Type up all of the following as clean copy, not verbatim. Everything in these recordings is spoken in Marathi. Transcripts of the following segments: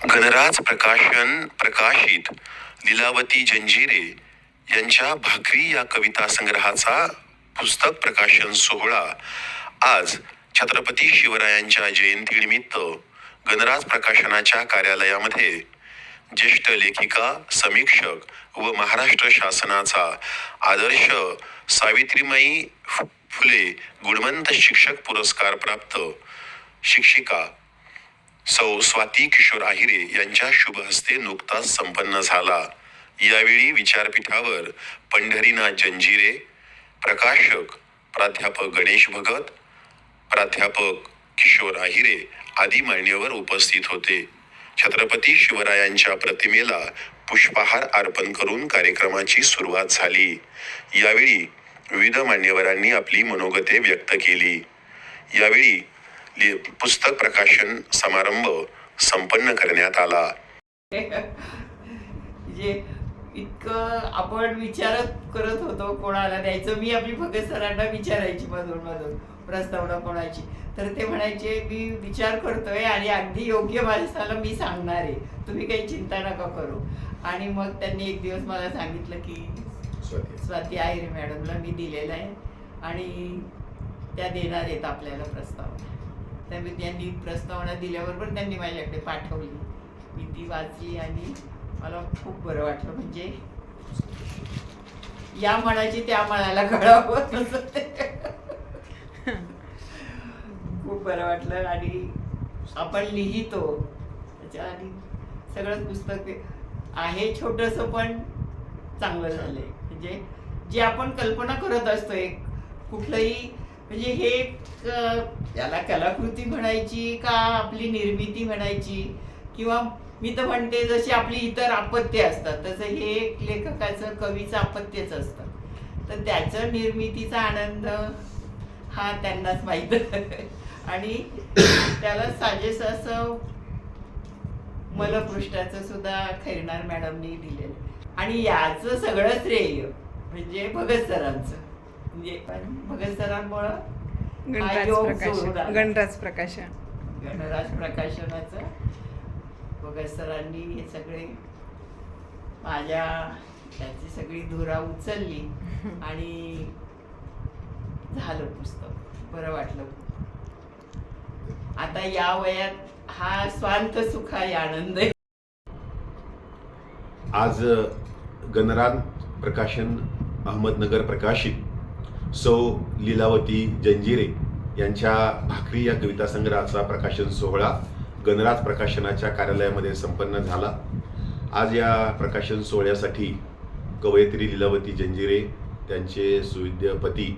गणराज प्रकाशन प्रकाशित लीलावती जंजिरे यांच्या भाकरी या कविता संग्रहाचा पुस्तक प्रकाशन सोहळा आज छत्रपती शिवरायांच्या जयंतीनिमित्त गणराज प्रकाशनाच्या कार्यालयामध्ये ज्येष्ठ लेखिका, समीक्षक व महाराष्ट्र शासनाचा आदर्श सावित्रीमाई फुले गुणवंत शिक्षक पुरस्कार प्राप्त शिक्षिका सौ स्वाती किशोर आहिरे यांच्या शुभ हस्ते नुकताच संपन्न झाला। यावेळी विचारपीठावर पंढरीनाथ जंजिरे, प्रकाशक प्राध्यापक गणेश भगत, प्राध्यापक किशोर आहिरे आदी मान्यवर उपस्थित होते। छत्रपती शिवरायांच्या प्रतिमेला पुष्पहार अर्पण करून कार्यक्रमाची सुरुवात झाली। यावेळी विविध मान्यवरांनी आपली मनोगते व्यक्त केली। यावेळी पुस्तक प्रकाशन समारंभ संपन्न करण्यात आला। जे इतकं आपण विचारत करत होतो कोणाला द्यायचं, मी आपली भगत सरांना विचारायची मधून प्रस्तावना कोणाची, तर ते म्हणायचे मी विचार करतोय आणि अगदी योग्य माणसाला मी सांगणार आहे, तुम्ही काही चिंता नका करू। आणि मग त्यांनी एक दिवस मला सांगितलं की स्वाती आहिरे मॅडमला मी दिलेला आहे आणि त्या देणार आहेत आपल्याला प्रस्तावना। त्यामुळे त्यांनी प्रस्तावना दिल्याबरोबर त्यांनी माझ्याकडे पाठवली, मी ती वाचली आणि मला खूप बरं वाटलं। म्हणजे या मनाची त्या मनाला कळावं खूप बरं वाटलं। आणि आपण लिहितो त्याच्या आणि सगळं पुस्तक आहे छोटंसं पण चांगलं झालंय। म्हणजे जे आपण कल्पना करत असतो एक कुठलंही, म्हणजे हे याला कलाकृती म्हणायची का आपली निर्मिती म्हणायची, किंवा मी तर म्हणते जशी आपली इतर अपत्य असतात तसं हे एक लेखकाचं कवीचं अपत्यच असतं, तर त्याचं निर्मितीचा आनंद हा त्यांनाच माहीत आणि त्याला साजेस असं मलपृष्ठाचं सुद्धा खैरनार मॅडमनी दिलेलं। आणि याचं सगळं श्रेय म्हणजे भगत सरांचं, म्हणजे भगत सरांमुळं गणराज प्रकाशनाचं भगत सरांनी हे सगळे माझ्या त्याची सगळी धुरा उचलली आणि झालं पुस्तक, बरं वाटलं। आता या वयात हा स्वांत सुखाय आनंद आहे। आज गणराज प्रकाशन अहमदनगर प्रकाशित सौ लीलावती जंजिरे यांच्या भाकरी या कविता संग्रहाचा प्रकाशन सोहळा गणराज प्रकाशनाच्या कार्यालयामध्ये संपन्न झाला। आज या प्रकाशन सोहळ्यासाठी कवयित्री लीलावती जंजिरे, त्यांचे सुविद्य पती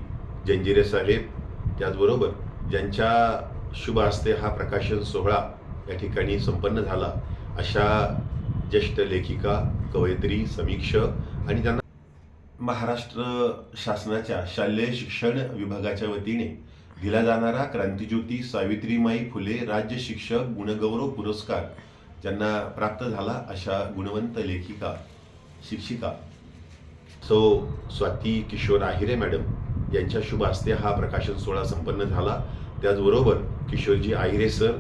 जंजिरे साहेब, त्याचबरोबर ज्यांच्या शुभ हस्ते हा प्रकाशन सोहळा या ठिकाणी संपन्न झाला अशा ज्येष्ठ लेखिका, कवयित्री, समीक्षक आणि त्यांना महाराष्ट्र शासनाच्या शालेय शिक्षण विभागाच्या वतीने दिला जाणारा क्रांतिज्योती सावित्रीमाई फुले राज्य शिक्षक गुणगौरव पुरस्कार ज्यांना प्राप्त झाला अशा गुणवंत लेखिका, शिक्षिका सौ स्वाती किशोर आहिरे मॅडम यांच्या शुभ हस्ते हा प्रकाशन सोहळा संपन्न झाला। त्याचबरोबर किशोरजी आहिरे सर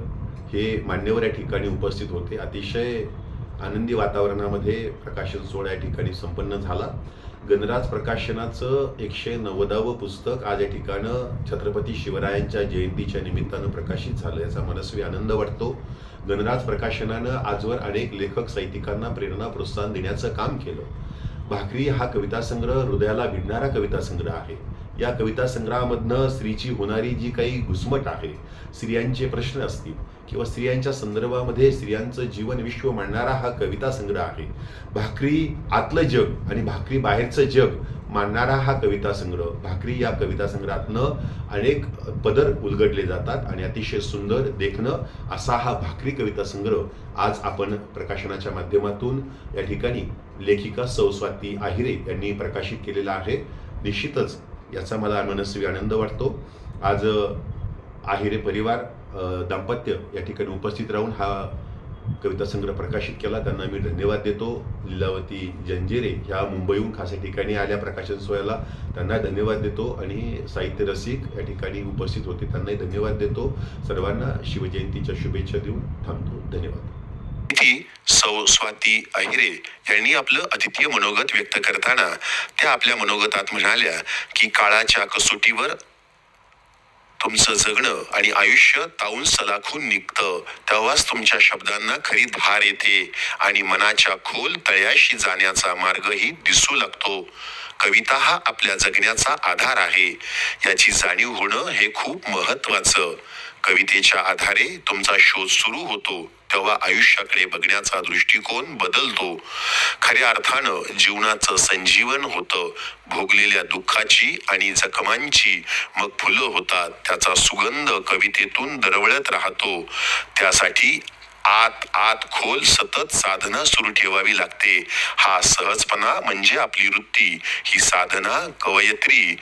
हे मान्यवर या ठिकाणी उपस्थित होते। अतिशय आनंदी वातावरणामध्ये प्रकाशन सोहळा या ठिकाणी संपन्न झाला। गणराज प्रकाशनाचं 190वं पुस्तक आज या ठिकाणं छत्रपती शिवरायांच्या जयंतीच्या निमित्तानं प्रकाशित झालं, याचा मनस्वी आनंद वाटतो। गणराज प्रकाशनानं आजवर अनेक लेखक साहित्यिकांना प्रेरणा, प्रोत्साहन देण्याचं काम केलं। भाकरी हा कविता संग्रह हृदयाला भिडणारा कविता संग्रह आहे। या कविता संग्रहामधनं स्त्रीची होणारी जी काही घुसमट आहे, स्त्रियांचे प्रश्न असतील किंवा स्त्रियांच्या संदर्भामध्ये स्त्रियांचं जीवन विश्व मांडणारा हा कविता संग्रह आहे। भाकरी आतलं जग आणि भाकरी बाहेरचं जग मांडणारा हा कविता संग्रह। भाकरी या कविता संग्रहातनं अनेक पदर उलगडले जातात आणि अतिशय सुंदर देखणं असा हा भाकरी कविता संग्रह आज आपण प्रकाशनाच्या माध्यमातून या ठिकाणी लेखिका सौ स्वाती आहिरे यांनी प्रकाशित केलेला आहे। निश्चितच याचा मला मनस्वी आनंद वाटतो। आज आहिरे परिवार दाम्पत्य या ठिकाणी उपस्थित राहून हा कविता संग्रह प्रकाशित केला, त्यांना मी धन्यवाद देतो। लीलावती जंजिरे ह्या मुंबईहून खास या ठिकाणी आल्या प्रकाशन सोहळ्याला, त्यांना धन्यवाद देतो आणि साहित्य रसिक या ठिकाणी उपस्थित होते, त्यांनाही धन्यवाद देतो। सर्वांना शिवजयंतीच्या शुभेच्छा देऊन थांबतो। धन्यवाद। ती सौ स्वाती अहिरे यांनी आपलं अद्वितीय मनोगत व्यक्त करताना त्या आपल्या मनोगतात म्हणाल्या की काळाच्या कसोटीवर तुमचं जगणं आणि आयुष्य तावून सलाखून निघतं, तेव्हाच तुमच्या शब्दांना खरी धार येते आणि मनाच्या खोल तळ्याशी जाण्याचा मार्गही दिसू लागतो. कविता हा आपल्या जगण्याचा आधार आहे, याची जाणीव होणं हे खूप महत्वाचं. कवितेच्या आधारे तुमचा शोध सुरू होतो तेव्हा आयुष्याकडे बघण्याचा दृष्टिकोन बदलतो. खऱ्या अर्थानं जीवनाचं संजीवन होतं. भोगलेल्या दुःखाची आणि जखमांची मग फुलं होतात, त्याचा सुगंध कवितेतून दरवळत राहतो. त्यासाठी आत आत खोल सतत साधना सुरू ठेवावी लागते. हा सहजपणा म्हणजे आपली वृत्ती. ही साधना कवयित्री